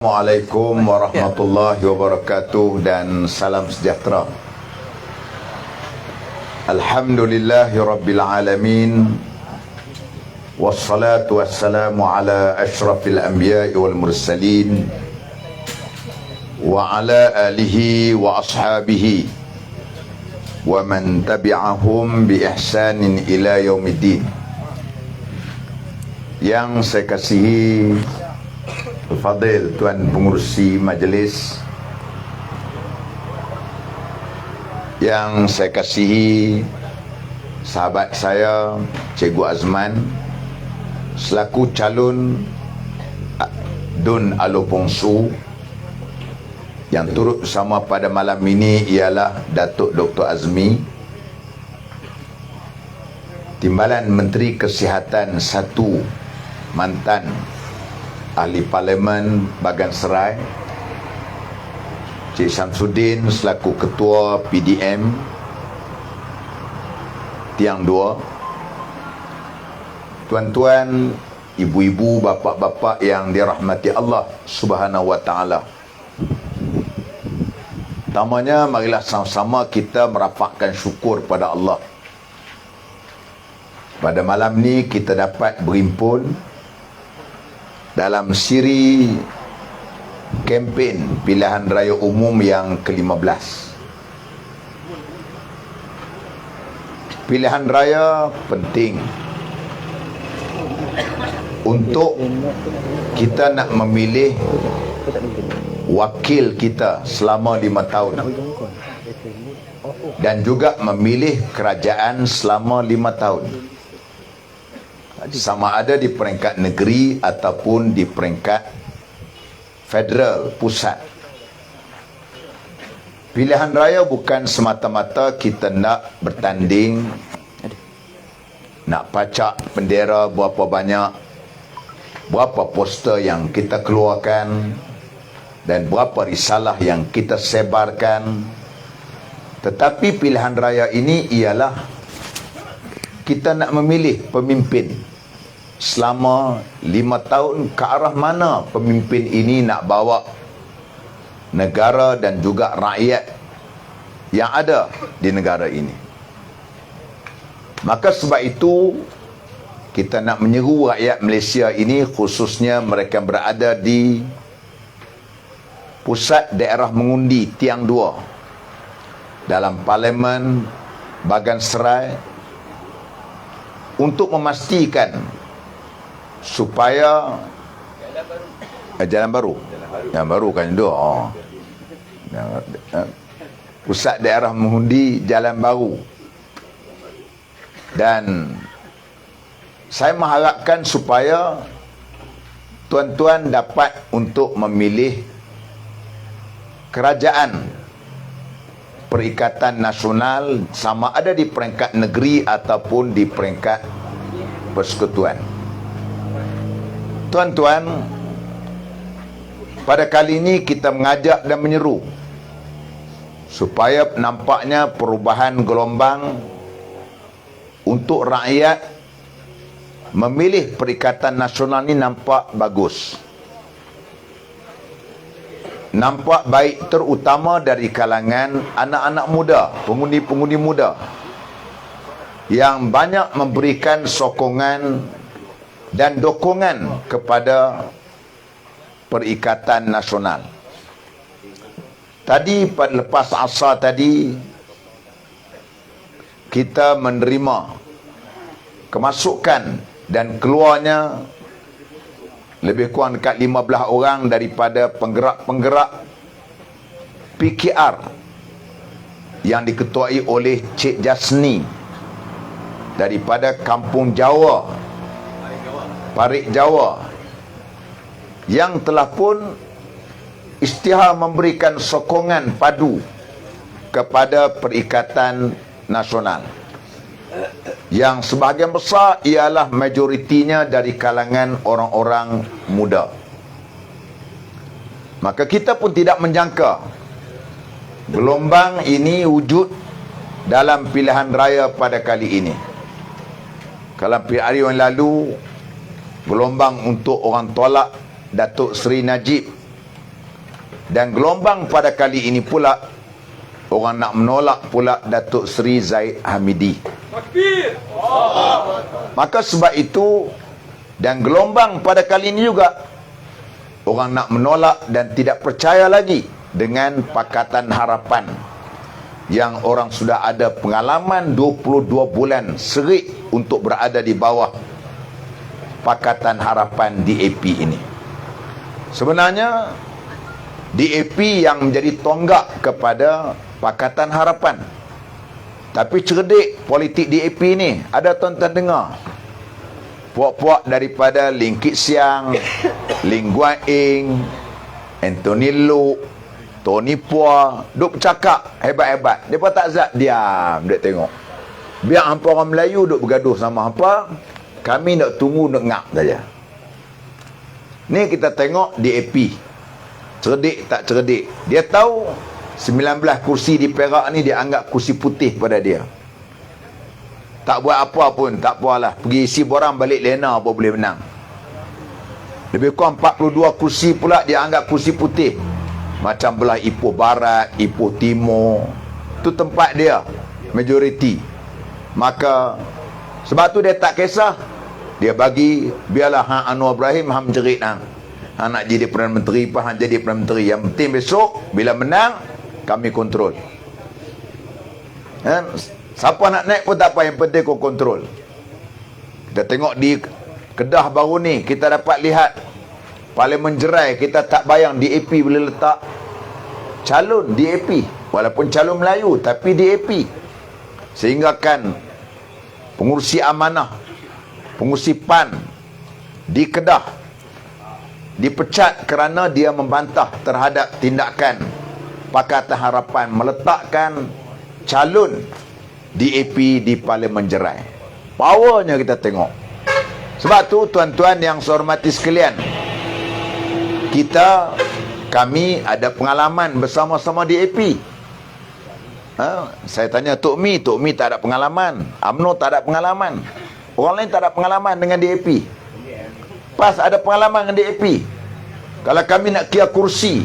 Assalamualaikum warahmatullahi wabarakatuh dan salam sejahtera. Alhamdulillahi rabbil alamin. Wassalatu wassalamu ala ashrafil anbiya'i wal mursalin wa ala alihi wa ashabihi wa man tabi'ahum bi ihsanin ila yaumiddin. Yang saya kasihi Fadil Tuan Pengurusi Majlis, yang saya kasihi sahabat saya Cikgu Azman selaku calon Dun Alopong Su, yang turut bersama pada malam ini ialah Datuk Dr. Azmi, Timbalan Menteri Kesihatan 1, mantan Ahli Parlimen Bagan Serai, Cik Syamsuddin selaku Ketua PDM Tiang 2, tuan-tuan, ibu-ibu, bapa-bapa yang dirahmati Allah Subhanahu wa taala. Pertamanya, marilah sama-sama kita merapatkan syukur pada Allah. Pada malam ni kita dapat berhimpun dalam siri kempen pilihan raya umum yang ke-15. Pilihan raya penting untuk kita nak memilih wakil kita selama 5 tahun dan juga memilih kerajaan selama 5 tahun, sama ada di peringkat negeri ataupun di peringkat federal, pusat. Pilihan raya bukan semata-mata kita nak bertanding, nak pacak bendera berapa banyak, berapa poster yang kita keluarkan dan berapa risalah yang kita sebarkan. Tetapi pilihan raya ini ialah kita nak memilih pemimpin selama 5 tahun, ke arah mana pemimpin ini nak bawa negara dan juga rakyat yang ada di negara ini. Maka sebab itu kita nak menyeru rakyat Malaysia ini, khususnya mereka yang berada di pusat daerah mengundi Tiang 2 dalam Parlimen Bagan Serai, untuk memastikan supaya Jalan Baru kan itu pusat daerah mengundi Jalan Baru. Dan saya mengharapkan supaya tuan-tuan dapat untuk memilih kerajaan perikatan nasional, sama ada di peringkat negeri ataupun di peringkat persekutuan. Tuan-tuan, pada kali ini kita mengajak dan menyeru supaya nampaknya perubahan gelombang untuk rakyat memilih perikatan nasional ini nampak bagus, nampak baik, terutama dari kalangan anak-anak muda, pengundi-pengundi muda yang banyak memberikan sokongan dan dokongan kepada perikatan nasional. Tadi pada lepas asar tadi kita menerima kemasukan dan keluarnya lebih kurang dekat 15 orang daripada penggerak-penggerak PKR yang diketuai oleh Cik Jasni daripada Kampung Jawa, Parik Jawa, yang telah pun isytihar memberikan sokongan padu kepada perikatan nasional, yang sebahagian besar ialah majoritinya dari kalangan orang-orang muda. Maka kita pun tidak menjangka gelombang ini wujud dalam pilihan raya pada kali ini. Kalau hari yang lalu gelombang untuk orang tolak Datuk Seri Najib Dan gelombang pada kali ini pula, orang nak menolak pula Datuk Seri Zahid Hamidi. Maka sebab itu, dan gelombang pada kali ini juga, orang nak menolak dan tidak percaya lagi dengan Pakatan Harapan yang orang sudah ada pengalaman 22 bulan serik untuk berada di bawah Pakatan Harapan DAP ini. Sebenarnya DAP yang menjadi tonggak kepada Pakatan Harapan. Tapi cerdik politik DAP ni, ada tuan-tuan dengar puak-puak daripada Ling Kit Siang, Ling Guan Eng, Anthony Loke, Tony Pua duk bercakap hebat-hebat. Mereka tak zat diam, duk tengok. Biar hampa orang Melayu duk bergaduh sama hampa, kami nak tunggu, nak ngap saja. Ni kita tengok DAP cerdik tak cerdik. Dia tahu 19 kursi di Perak ni dia anggap kursi putih pada dia. Tak buat apa pun, tak apalah. Pergi isi borang balik lena apa boleh menang. Lebih kurang 42 kursi pula dia anggap kursi putih. Macam belah Ipoh Barat, Ipoh Timur. Tu tempat dia, majoriti. Maka, sebab tu dia tak kisah. Dia bagi, biarlah Hang Anwar Ibrahim, Hang menjerit hang. Hang nak jadi Perdana Menteri, Hang jadi Perdana Menteri. Yang penting besok, bila menang, kami kontrol. Siapa nak naik pun tak apa, yang penting kau kontrol. Kita tengok di Kedah baru ni, kita dapat lihat Parlimen Jerai, kita tak bayang DAP boleh letak calon DAP, walaupun calon Melayu, tapi DAP. Sehingga kan pengurusi amanah, pengurusi PAN di Kedah dipecat kerana dia membantah terhadap tindakan Pakatan Harapan meletakkan calon DAP di Parlimen Jerai. Powernya kita tengok. Sebab tu tuan-tuan yang saya hormati sekalian, kami ada pengalaman bersama-sama DAP. Saya tanya Tok Mi tak ada pengalaman. UMNO tak ada pengalaman. Orang lain tak ada pengalaman dengan DAP. PAS ada pengalaman dengan DAP. Kalau kami nak kira kursi,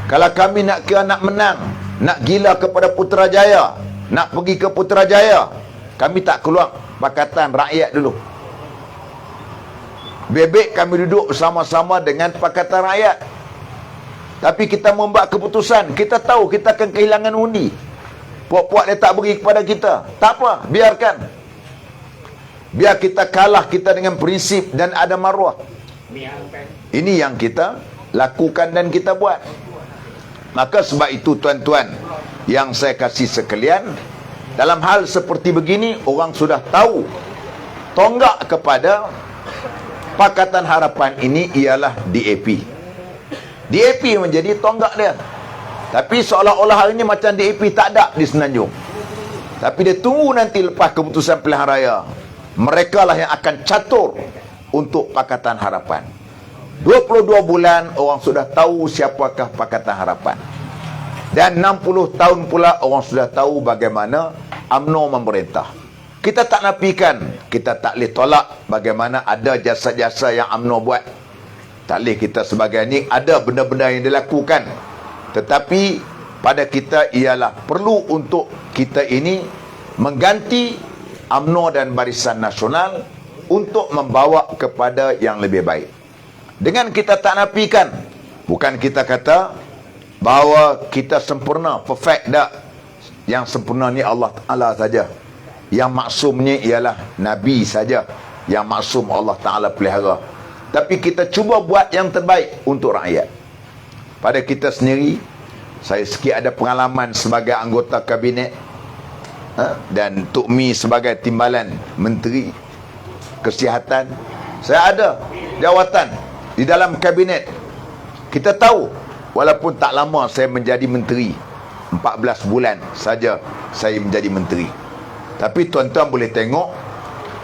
kalau kami nak kira nak menang, nak gila kepada Putrajaya, nak pergi ke Putrajaya, kami tak keluar Pakatan Rakyat dulu. Bebek kami duduk bersama-sama dengan Pakatan Rakyat. Tapi kita membuat keputusan, kita tahu kita akan kehilangan undi. Puak-puak dia tak beri kepada kita, tak apa, biarkan. Biar kita kalah kita dengan prinsip dan ada maruah. Ini yang kita lakukan dan kita buat. Maka sebab itu tuan-tuan yang saya kasih sekalian, dalam hal seperti begini, orang sudah tahu tonggak kepada Pakatan Harapan ini ialah DAP. DAP menjadi tonggak dia. Tapi seolah-olah hari ini macam DAP tak ada di Semenanjung. Tapi dia tunggu nanti lepas keputusan pilihan raya. Mereka lah yang akan catur untuk Pakatan Harapan. 22 bulan orang sudah tahu siapakah Pakatan Harapan. Dan 60 tahun pula orang sudah tahu bagaimana UMNO memerintah. Kita tak nafikan, kita tak boleh tolak bagaimana ada jasa-jasa yang UMNO buat. Tak boleh kita sebagai ni, ada benda-benda yang dilakukan. Tetapi pada kita ialah perlu untuk kita ini mengganti UMNO dan Barisan Nasional untuk membawa kepada yang lebih baik. Dengan kita tak nafikan, bukan kita kata bahawa kita sempurna, perfect tak. Yang sempurna ni Allah Ta'ala saja. Yang maksumnya ialah Nabi saja. Yang maksum Allah Ta'ala pelihara. Tapi kita cuba buat yang terbaik untuk rakyat. Pada kita sendiri, saya sikit ada pengalaman sebagai anggota kabinet, dan Tok Mi sebagai timbalan Menteri Kesihatan. Saya ada jawatan di dalam kabinet. Kita tahu, walaupun tak lama saya menjadi menteri, 14 bulan saja saya menjadi menteri. Tapi tuan-tuan boleh tengok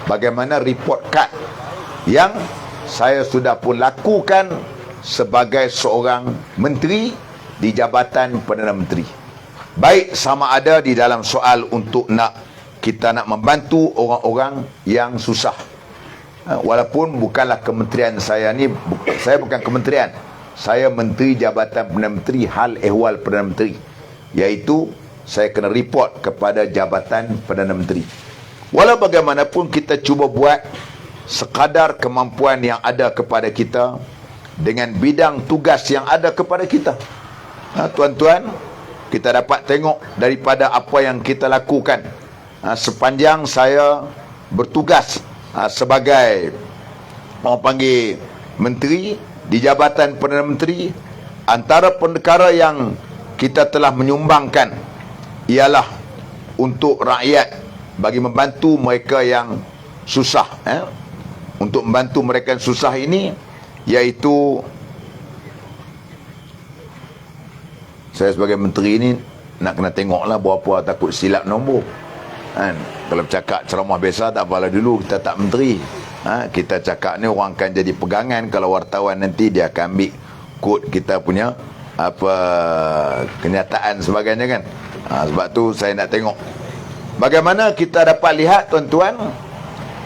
bagaimana report card yang saya sudah pun lakukan sebagai seorang menteri di Jabatan Perdana Menteri. Baik sama ada di dalam soal untuk kita nak membantu orang-orang yang susah. Walaupun bukanlah kementerian saya ni, saya bukan kementerian. saya Menteri Jabatan Perdana Menteri, hal ehwal Perdana Menteri, iaitu saya kena report kepada Jabatan Perdana Menteri. Walau bagaimanapun kita cuba buat sekadar kemampuan yang ada kepada kita dengan bidang tugas yang ada kepada kita. Tuan-tuan, kita dapat tengok daripada apa yang kita lakukan sepanjang saya bertugas sebagai orang panggil menteri di Jabatan Perdana Menteri. Antara perkara yang kita telah menyumbangkan ialah untuk rakyat, bagi membantu mereka yang susah, untuk membantu mereka yang susah ini, iaitu saya sebagai menteri ini nak kena tengoklah berapa, takut silap nombor kan. Kalau bercakap ceramah biasa tak apalah, dulu kita tak menteri, kita cakap ni orang akan jadi pegangan. Kalau wartawan nanti dia akan ambil kod kita punya apa kenyataan sebagainya kan. Sebab tu saya nak tengok bagaimana kita dapat lihat, tuan-tuan,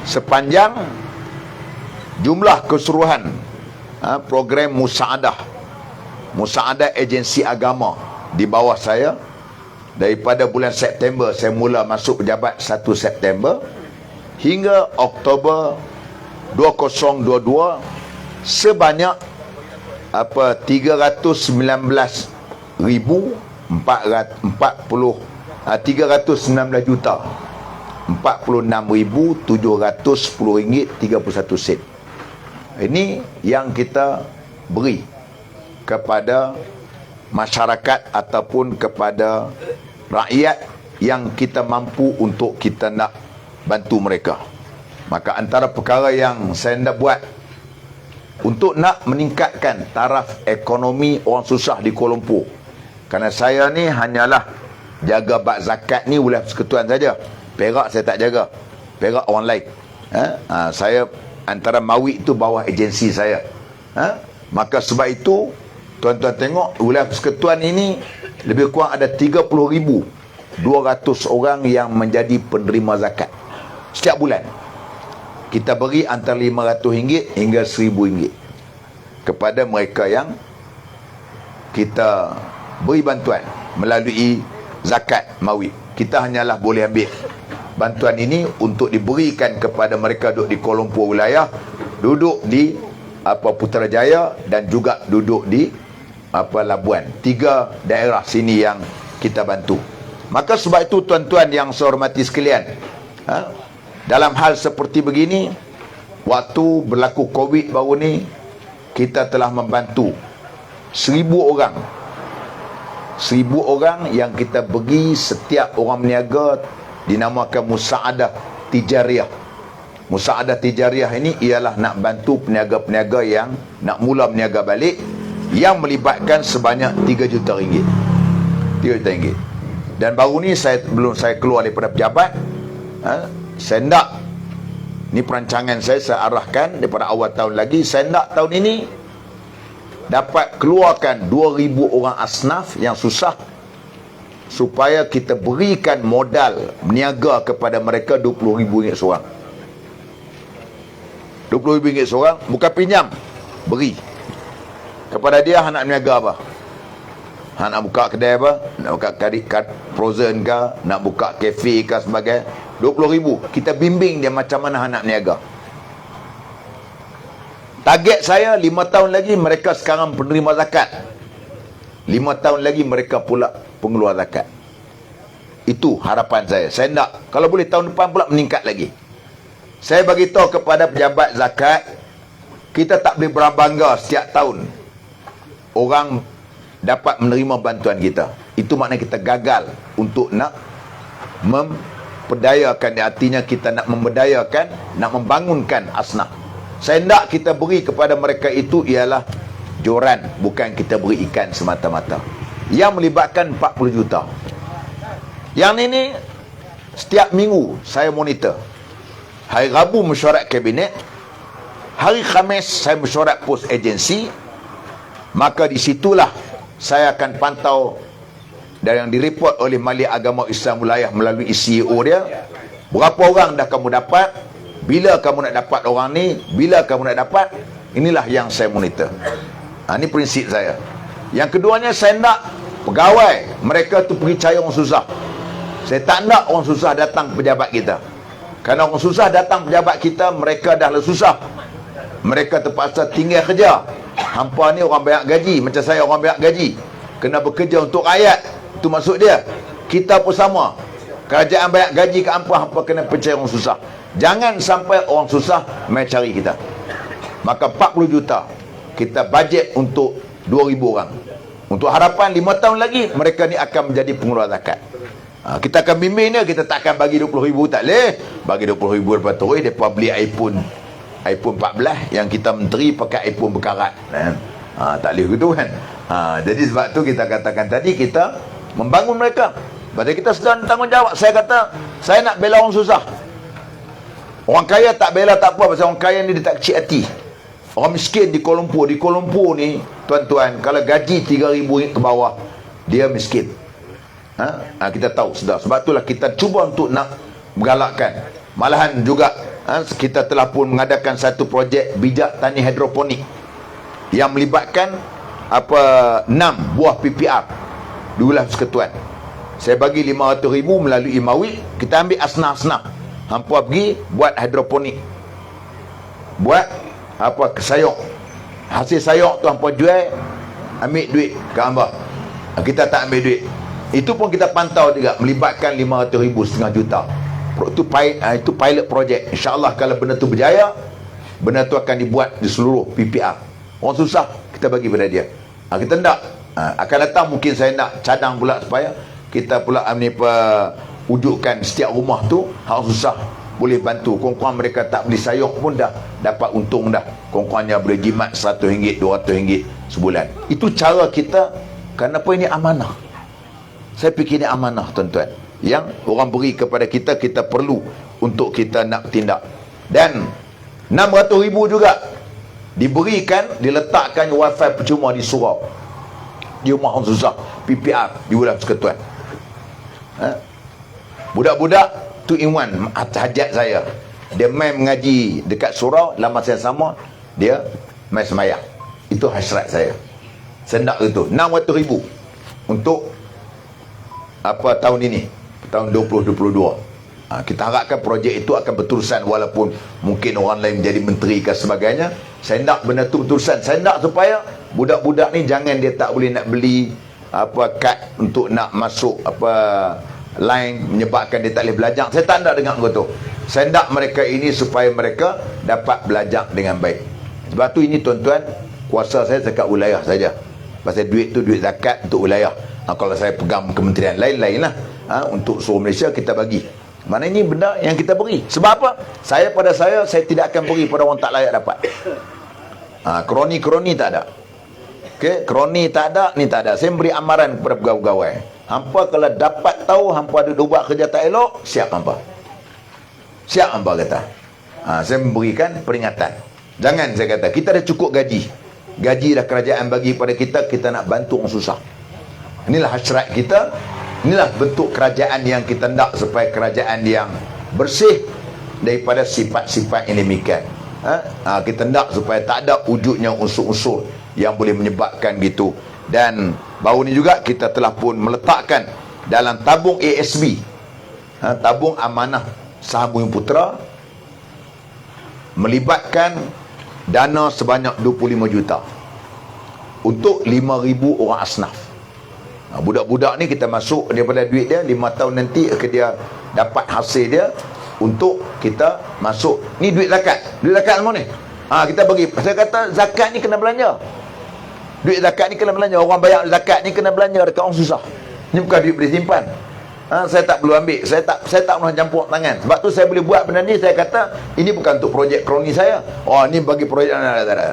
sepanjang jumlah keseluruhan program musaadah agensi agama di bawah saya, daripada bulan September saya mula masuk pejabat 1 September hingga Oktober 2022, sebanyak 319 juta 46,710 ringgit 31 sen. Ini yang kita beri kepada masyarakat ataupun kepada rakyat yang kita mampu untuk kita nak bantu mereka. Maka antara perkara yang saya nak buat untuk nak meningkatkan taraf ekonomi orang susah di Kuala Lumpur, kerana saya ni hanyalah jaga bab zakat ni wilayah persekutuan saja. Perak saya tak jaga, Perak orang lain. Saya antara Mawik tu bawah agensi saya. Maka sebab itu tuan-tuan tengok wilayah persekutuan ini lebih kurang ada 30,200 orang yang menjadi penerima zakat setiap bulan. Kita beri antara RM500 hingga RM1,000 kepada mereka yang kita beri bantuan melalui zakat Mawik. Kita hanyalah boleh ambil bantuan ini untuk diberikan kepada mereka duduk di Kuala Lumpur wilayah, duduk di Putrajaya dan juga duduk di Labuan. 3 daerah sini yang kita bantu. Maka sebab itu tuan-tuan yang saya hormati sekalian, dalam hal seperti begini, waktu berlaku Covid baru ni, kita telah membantu 1,000 orang. 1,000 orang yang kita bagi setiap orang berniaga dinamakan Musaadah Tijariah. Musaadah Tijariah ini ialah nak bantu peniaga-peniaga yang nak mula berniaga balik, yang melibatkan sebanyak RM3 juta. RM3 juta. Dan baru ni belum saya keluar daripada pejabat, saya nak, ni perancangan saya arahkan daripada awal tahun lagi, saya nak tahun ini dapat keluarkan 2,000 orang asnaf yang susah, supaya kita berikan modal berniaga kepada mereka RM20,000 seorang. RM20,000 seorang, bukan pinjam, beri kepada dia. Nak berniaga apa? Nak buka kedai apa? Nak buka kad frozen ke? Nak buka kafe ke sebagainya? RM20,000. Kita bimbing dia macam mana nak berniaga. Target saya 5 tahun lagi mereka sekarang penerima zakat, 5 tahun lagi mereka pula pengeluar zakat. Itu harapan saya. Saya nak kalau boleh tahun depan pula meningkat lagi. Saya bagi tahu kepada pejabat zakat, kita tak boleh berbangga setiap tahun orang dapat menerima bantuan kita. Itu maknanya kita gagal untuk nak memperdayakan, artinya kita nak memberdayakan, nak membangunkan asnaf. Saya nak kita beri kepada mereka itu ialah joran, bukan kita beri ikan semata-mata, yang melibatkan 40 juta. Yang ini setiap minggu saya monitor. Hari Rabu mesyuarat kabinet, hari Khamis saya mesyuarat pos agensi. Maka di situlah saya akan pantau dan yang direport oleh Majlis Agama Islam Wilayah melalui CEO dia, berapa orang dah kamu dapat, bila kamu nak dapat orang ni, bila kamu nak dapat. Inilah yang saya monitor. Ini prinsip saya. Yang keduanya, saya nak pegawai mereka tu pergi cari orang susah. Saya tak nak orang susah datang pejabat kita. Kerana orang susah datang pejabat kita, mereka dah susah, mereka terpaksa tinggal kerja. Hampa ni orang banyak gaji, macam saya orang banyak gaji, kena bekerja untuk rakyat. Itu maksud dia. Kita pun sama. Kerajaan banyak gaji ke hampa, hampa kena percaya orang susah. Jangan sampai orang susah mai cari kita. Maka 40 juta kita bajet untuk 2,000 orang. Untuk harapan 5 tahun lagi mereka ni akan menjadi pengeluar zakat. Kita akan bimbing dia, kita tak akan bagi 20,000, tak boleh. Bagi 20,000 lepas tu mereka beli iPhone 14 yang kita menteri pakai iPhone berkarat kan? Tak boleh gitu kan. Jadi sebab tu kita katakan tadi, kita membangun mereka. Pada kita sedang tanggungjawab. Saya kata, saya nak bela orang susah. Orang kaya tak bela tak apa, pasal orang kaya ni dia tak kecil hati. Orang miskin di Kuala Lumpur ni, tuan-tuan, kalau gaji 3,000 ke bawah, dia miskin. Kita tahu sudah. Sebab itulah kita cuba untuk nak menggalakkan. Malahan juga kita telah pun mengadakan satu projek bijak tani hidroponik yang melibatkan 6 buah PPR di wilayah Persekutuan. Saya bagi 500,000 melalui Mawid. Kita ambil asnaf-asnaf, hampa pergi buat hidroponik, buat sayur. Hasil sayur tu hampa jual, ambil duit ke hamba. Kita tak ambil duit. Itu pun kita pantau juga, melibatkan 500,000, setengah juta. Itu pilot project. InsyaAllah kalau benda tu berjaya, benda tu akan dibuat di seluruh PPR. Orang susah kita bagi pada dia. Kita tak akan datang, mungkin saya nak cadang pula supaya kita pula wujudkan setiap rumah tu hak susah boleh bantu. Kurang-kurang mereka tak beli sayur pun dah dapat untung dah. Kurang-kurangnya boleh jimat RM100, RM200 sebulan. Itu cara kita. Kenapa ini amanah? Saya fikir ini amanah, tuan-tuan, yang orang beri kepada kita, kita perlu untuk kita nak tindak. Dan 600,000 juga diberikan, diletakkan wifi percuma di surau, di rumah orang susah, PPR di wilayah Persekutuan. Budak-budak tu in-one hajat saya. Dia main mengaji dekat surau, dalam masa yang sama dia main semayang. Itu hasrat saya. Sendak itu 600,000 untuk tahun ini, tahun 2022. Kita harapkan projek itu akan berterusan, walaupun mungkin orang lain menjadi menteri dan sebagainya. Saya nak benda tu berterusan. Saya nak supaya budak-budak ni jangan dia tak boleh nak beli kad untuk nak masuk line, menyebabkan dia tak boleh belajar. Saya tak nak dengar begitu. Saya nak mereka ini supaya mereka dapat belajar dengan baik. Sebab tu ini, tuan-tuan, kuasa saya dekat wilayah saja. Pasal duit tu duit zakat untuk wilayah. Kalau saya pegang kementerian lain-lain lah, untuk seluruh Malaysia kita bagi. Mana ini benda yang kita beri. Sebab apa? Saya tidak akan beri pada orang tak layak dapat. Kroni tak ada. Okey, kroni tak ada, ni tak ada. Saya beri amaran kepada pegawai-pegawai. Hampa kalau dapat tahu hampa ada buat kerja tak elok, siap hampa. Siap hampa kata. Saya memberikan peringatan. Jangan, saya kata, kita dah cukup gaji. Gaji dah kerajaan bagi pada kita, kita nak bantu orang susah. Inilah hasrat kita. Inilah bentuk kerajaan yang kita nak, supaya kerajaan yang bersih daripada sifat-sifat yang demikian. Kita nak supaya tak ada wujudnya unsur-unsur yang boleh menyebabkan gitu. Dan baru ni juga kita telah pun meletakkan dalam tabung ASB, tabung amanah saham Bumi Putera, melibatkan dana sebanyak 25 juta untuk 5,000 orang asnaf. Budak-budak ni kita masuk daripada duit dia 5 tahun nanti dia dapat hasil dia untuk kita masuk. Ni duit zakat. Duit zakat semua ni. Kita bagi. Saya kata zakat ni kena belanja. Duit zakat ni kena belanja. Orang bayar zakat ni kena belanja dekat orang susah. Ni bukan duit boleh simpan. Saya tak perlu ambil. Saya tak pernah campur tangan. Sebab tu saya boleh buat benda ni. Saya kata ini bukan untuk projek kroni saya. Ni bagi projek.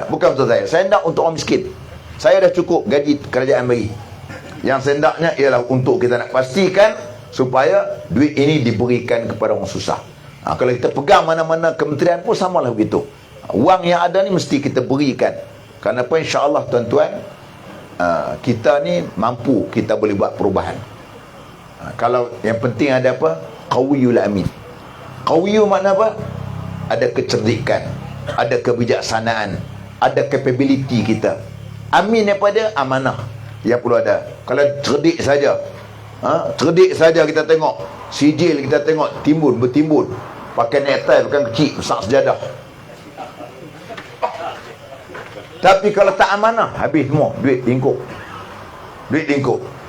Bukan untuk saya. Saya nak untuk orang miskin. Saya dah cukup gaji kerajaan bagi. Yang sendaknya ialah untuk kita nak pastikan supaya duit ini diberikan kepada orang susah. Kalau kita pegang mana-mana kementerian pun samalah begitu. Wang yang ada ni mesti kita berikan. Kenapa? InsyaAllah, tuan-tuan, kita ni mampu, kita boleh buat perubahan. Kalau yang penting ada apa? Qawiyul amin. Qawiyu makna apa? Ada kecerdikan, ada kebijaksanaan, ada capability kita. Amin daripada amanah yang perlu ada. Kalau cerdik saja, cerdik saja kita tengok, sijil kita tengok bertimbun, pakai necktie bukan kecil, besar sejadah. Tapi kalau tak amanah, habis semua, duit lingkup.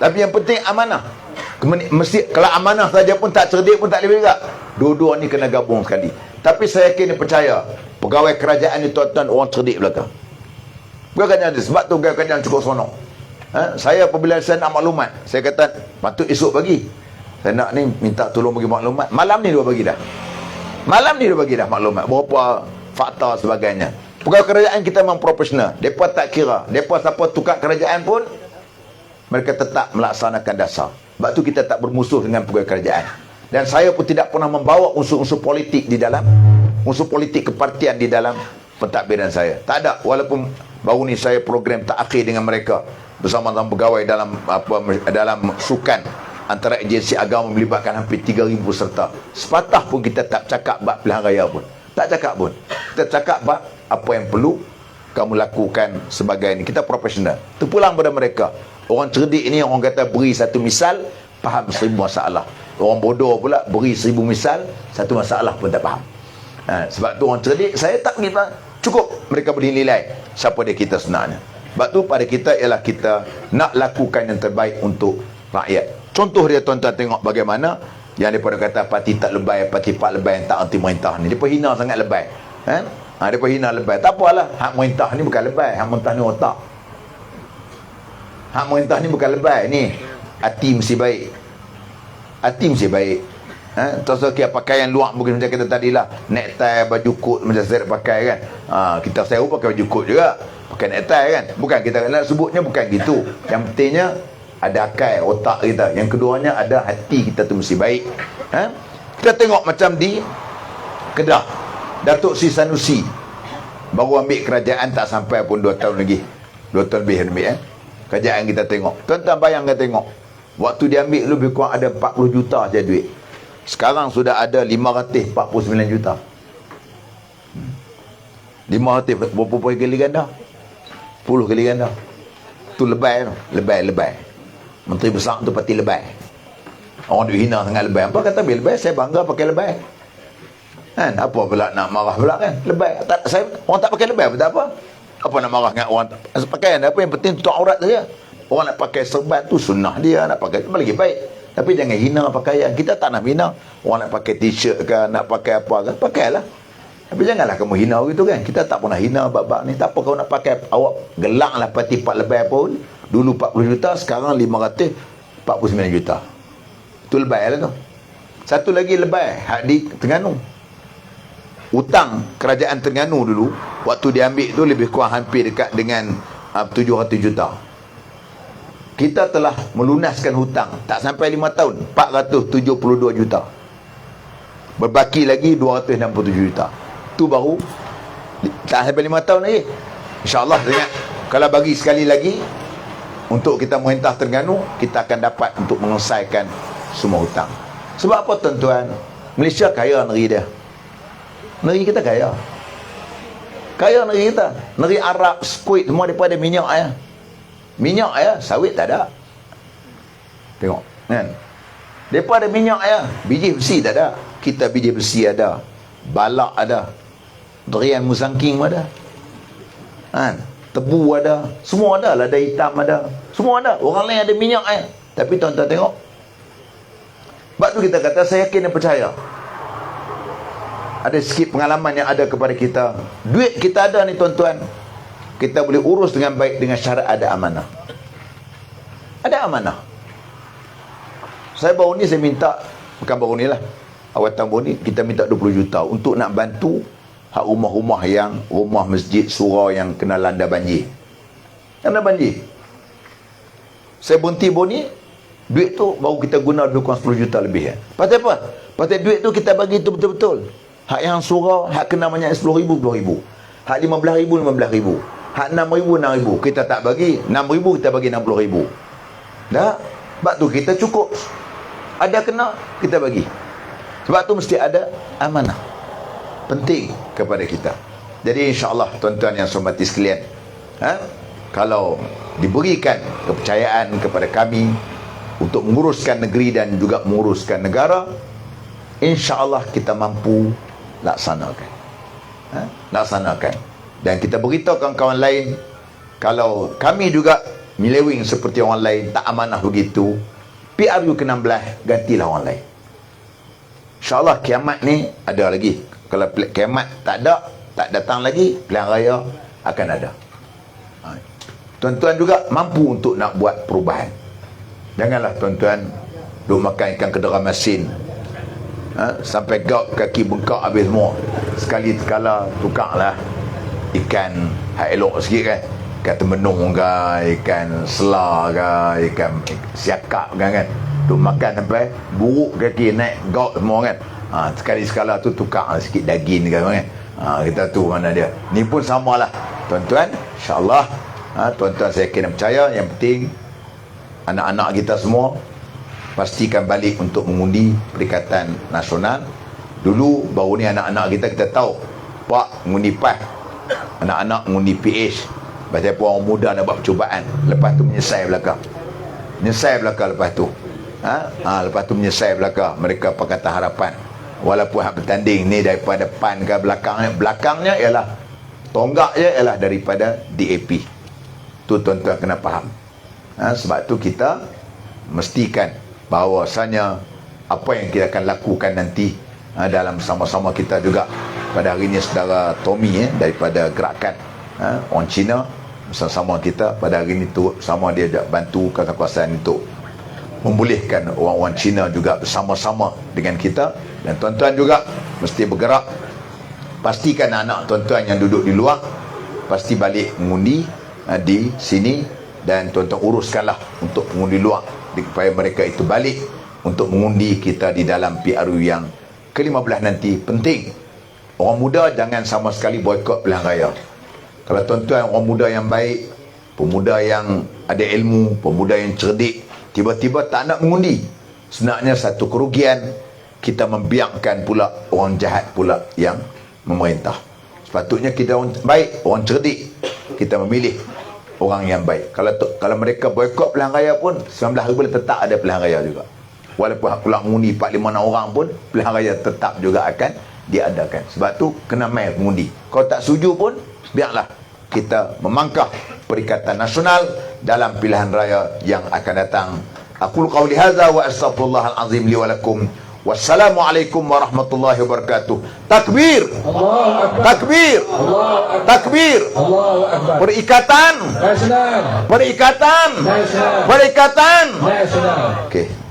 Tapi yang penting amanah. Mesti kalau amanah saja pun tak cerdik pun tak boleh juga. Dua-dua ni kena gabung sekali. Tapi saya yakin dan percaya pegawai kerajaan ni tuan-tuan orang cerdik belakang. Bukan kerajaan dia, sebab tu pegawai kerajaan cukup seronok. Saya apabila saya nak maklumat, saya kata patut esok pagi saya nak ni minta tolong bagi maklumat. Malam ni dia bagi dah maklumat berapa fakta sebagainya. Pegawai kerajaan kita memang profesional. Mereka tak kira, mereka siapa tukar kerajaan pun mereka tetap melaksanakan dasar. Sebab tu kita tak bermusuh dengan pegawai kerajaan. Dan saya pun tidak pernah membawa unsur-unsur politik di dalam, unsur politik kepartian di dalam pentadbiran saya. Tak ada. Walaupun baru ni saya program takhir dengan mereka bersama-sama pegawai dalam sukan antara agensi agama melibatkan hampir 3,000 peserta. Sepatah pun kita tak cakap bab pilihan raya pun. Tak cakap pun. Kita cakap bab apa yang perlu kamu lakukan sebagai ini. Kita profesional. Terpulang pada mereka. Orang cerdik ini orang kata beri satu misal, faham 1,000 masalah. Orang bodoh pula beri 1,000 misal, satu masalah pun tak faham. Sebab tu orang cerdik, saya tak pergi. Cukup mereka bernilai siapa dia kita sebenarnya. Sebab tu pada kita ialah kita nak lakukan yang terbaik untuk rakyat. Contoh dia tuan-tuan tengok bagaimana yang daripada kata parti tak lebay, parti pak lebay yang tak anti merintah ni. Dia hina sangat lebay. Dia hina lebay. Tak apalah, hak merintah ni bukan lebay, hak merintah ni otak. Hak merintah ni bukan lebay ni. Hati mesti baik. Terus kira pakaian luar mungkin macam kita tadi lah, necktie, baju kot macam saya pakai kan. Kita sewa pakai baju kot juga, pakai necktie kan. Bukan kita nak sebutnya bukan gitu. Yang pentingnya ada akal otak kita. Yang keduanya ada hati kita tu mesti baik. Kita tengok macam di Kedah, Datuk Sri Sanusi baru ambil kerajaan tak sampai pun 2 tahun lagi, 2 tahun lebih ambil kerajaan. Kita tengok, tuan-tuan bayangkan tengok, waktu dia ambil lebih kurang ada 40 juta je duit. Sekarang sudah ada 549 juta. 500 berapa kali ganda? 10 kali ganda. Tu lebay tu. Lebay. Menteri besar tu parti lebay. Orang duk hina sangat lebay. Apa kata lebay? Saya bangga pakai lebay. Kan? Apa pula nak marah pula kan? Lebay. Orang tak pakai lebay pun tak apa. Apa nak marah dengan orang pakaian? Apa yang penting tutup aurat saja. Orang nak pakai serban tu sunnah dia, nak pakai tu lagi baik. Tapi jangan hina pakaian. Kita tak nak hina. Orang nak pakai t-shirt ke, nak pakai apa ke, pakailah. Tapi janganlah kamu hina gitu kan. Kita tak pernah hina bab-bab ni. Tak apa kau nak pakai, awak gelaklah parti pak lebay pun. Dulu 40 juta, sekarang 549 juta. Itu lebay lah tu. Satu lagi lebay, hak di Terengganu. Hutang kerajaan Terengganu dulu, waktu dia ambil tu lebih kurang hampir dekat dengan 700 juta. Kita telah melunaskan hutang tak sampai 5 tahun, 472 juta. Berbaki lagi 267 juta. Tu baru tak sampai 5 tahun lagi. InsyaAllah ingat, kalau bagi sekali lagi untuk kita merintah Terengganu, kita akan dapat untuk menyelesaikan semua hutang. Sebab apa tuan-tuan? Malaysia kaya negeri dia. Negeri kita kaya. Kaya negeri kita. Negeri Arab, Kuwait semua daripada minyak ya. Minyak ya, sawit tak ada. Tengok kan, daripada minyak ya, biji besi tak ada. Kita biji besi ada, balak ada, durian musangking ada kan, tebu ada, semua ada. Lada hitam ada, semua ada. Orang lain ada minyak ya. Tapi tuan-tuan tengok, sebab tu kita kata saya yakin dan percaya ada sikit pengalaman yang ada kepada kita. Duit kita ada ni tuan-tuan, kita boleh urus dengan baik dengan syarat ada amanah. Ada amanah. Saya baru ni saya minta, bukan baru ni lah, awal tahun baru ni kita minta 20 juta untuk nak bantu hak rumah-rumah yang, rumah masjid surau yang kena landa banjir. Landa banjir. Saya berhenti baru ni, duit tu baru kita guna lebih kurang 10 juta lebih. Pasal apa? Pasal duit tu kita bagi tu betul-betul. Hak yang surau, hak kena banyak 10,000, 10,000. Hak 15,000, 15,000. Hak 6,000, 6,000. Kita tak bagi 6,000, kita bagi 60,000. Tak? Sebab tu kita cukup. Ada kena, kita bagi. Sebab tu mesti ada amanah. Penting kepada kita. Jadi insyaAllah tuan-tuan yang saya hormati sekalian, kalau diberikan kepercayaan kepada kami untuk menguruskan negeri dan juga menguruskan negara, insya-Allah kita mampu laksanakan. Laksanakan. Dan kita beritahu kawan-kawan lain, kalau kami juga milewing seperti orang lain, tak amanah begitu, PRU ke-16 gantilah orang lain. InsyaAllah kiamat ni ada lagi. Kalau kiamat tak datang lagi, pilihan raya akan ada. Tuan-tuan juga mampu untuk nak buat perubahan. Janganlah tuan-tuan duk makan ikan kedera masin, sampai gaut kaki bengkak habis semua. Sekali-sekala tukarlah ikan hak elok sikit kan, ikan temenung ke, ikan selar ke, ikan siakap kan, duk makan sampai buruk kaki, naik gaut semua kan. Sekali-sekala tu tukar sikit daging kan. Kita tu mana dia. Ni pun samalah tuan-tuan, insya-Allah. Tuan-tuan saya kena percaya, yang penting anak-anak kita semua pastikan balik untuk mengundi Perikatan Nasional. Dulu baru ni anak-anak kita tahu, Pak mengundi PAS, anak-anak mengundi PH. Pasal pun orang muda nak buat percubaan, lepas tu menyesal belakang. Lepas tu. Lepas tu menyesal belakang. Mereka Pakatan Harapan, walaupun hak bertanding ni daripada PAN ke belakangnya ialah tonggak je ialah daripada DAP. Tu tuan-tuan kena faham. Sebab tu kita mestikan bahawasanya apa yang kita akan lakukan nanti dalam sama-sama kita juga. Pada hari ini saudara Tommy daripada gerakan orang Cina bersama-sama kita pada hari ini tu, sama dia bantu kawasan untuk membolehkan orang-orang Cina juga bersama-sama dengan kita. Dan tuan-tuan juga mesti bergerak, pastikan anak tuan-tuan yang duduk di luar pasti balik mengundi di sini, dan tuan-tuan uruskanlah untuk mengundi luar supaya mereka itu balik untuk mengundi kita di dalam PRU yang ke-15 nanti. Penting orang muda jangan sama sekali boikot pilihan raya. Kalau tuan-tuan orang muda yang baik, pemuda yang ada ilmu, pemuda yang cerdik, tiba-tiba tak nak mengundi, sebenarnya satu kerugian. Kita membiarkan pula orang jahat pula yang memerintah. Sepatutnya kita orang baik, orang cerdik, kita memilih orang yang baik. Kalau mereka boikot pilihan raya pun 19 hari boleh tetap ada pilihan raya juga. Walaupun hak pula mengundi 4-5 orang pun, pilihan raya tetap juga akan diadakan. Sebab tu kena main mengundi. Kalau tak setuju pun, biarlah kita memangkah Perikatan Nasional dalam pilihan raya yang akan datang. Aqulu qawli hadza wa astaghfirullahal azim li wa lakum. Wassalamualaikum warahmatullahi wabarakatuh. Takbir, takbir, takbir. Perikatan, perikatan, perikatan. Okey.